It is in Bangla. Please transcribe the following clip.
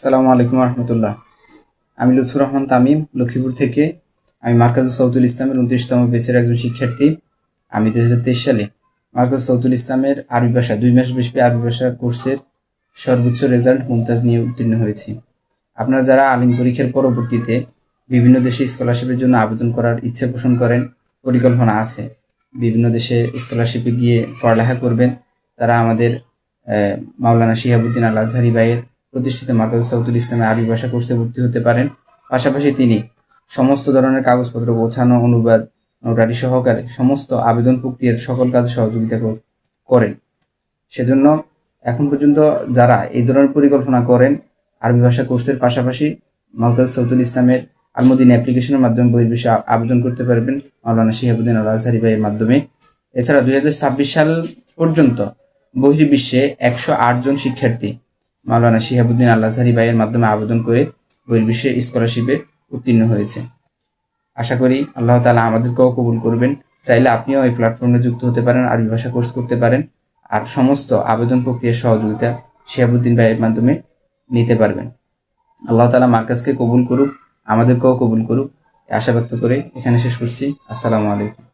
আসসালামু আলাইকুম রহমতুল্লাহ। আমি লুৎফুর রহমান তামিম, লক্ষ্মীপুর থেকে। আমি মার্কাজুস সৌদুল ইসলামের 29তম ব্যাচের একজন শিক্ষার্থী। আমি 2023 সালে মার্কাজুস সৌদুল ইসলামের আরবি ভাষা 2 মাস ব্যাপী আরবি ভাষা কোর্সের সর্বোচ্চ রেজাল্ট মুমতাজ নিয়ে উত্তীর্ণ হয়েছি। আপনারা যারা আলিম পরীক্ষার পরবর্তীতে বিভিন্ন দেশে স্কলারশিপের জন্য আবেদন করার ইচ্ছে পোষণ করেন, পরিকল্পনা আছে বিভিন্ন দেশে স্কলারশিপে গিয়ে পড়ালেখা করবেন, তারা আমাদের মাওলানা শিহাবুদ্দিন আল আজহারি ভাইয়ের প্রতিষ্ঠিত মার্কাজুস সৌদুল ইসলামের আরবি ভাষা কোর্সে ভর্তি হতে পারেন। পাশাপাশি তিনি সমস্ত ধরনের কাগজপত্র গোছানো, অনুবাদ, নোটারি সহকারে সমস্ত আবেদন প্রক্রিয়ার সকল কাজে সহযোগিতা করেন। সেজন্য এখন পর্যন্ত যারা এই ধরনের পরিকল্পনা করেন, আরবি ভাষা কোর্সের পাশাপাশি মার্কাজুস সৌদুল ইসলামের আলমদিনা অ্যাপ্লিকেশনের মাধ্যমে বহির্বিশ্বে আবেদন করতে পারবেন মাওলানা শিহাবুদ্দিন আল আজহারি ভাইয়ের মাধ্যমে। এছাড়া 2026 সাল পর্যন্ত বহির্বিশ্বে 108 জন শিক্ষার্থী মাওলানা শিহাবুদ্দিন আল আজহারি ভাইয়ের মাধ্যমে আবেদন করে বহির্বিশ্বে স্কলারশিপে উত্তীর্ণ হয়েছে। আশা করি আল্লাহ তাআলা আমাদেরকেও কবুল করবেন। চাইলে আপনিও এই প্ল্যাটফর্মে যুক্ত হতে পারেন, আরবি ভাষা কোর্স করতে পারেন, আর সমস্ত আবেদন প্রক্রিয়ার সহযোগিতা শিহাবুদ্দিন ভাইয়ের মাধ্যমে নিতে পারবেন। আল্লাহ তাআলা মার্কাজকে কবুল করুক, আমাদেরকেও কবুল করুক, আশা ব্যক্ত করে এখানে শেষ করছি। আসসালামু আলাইকুম।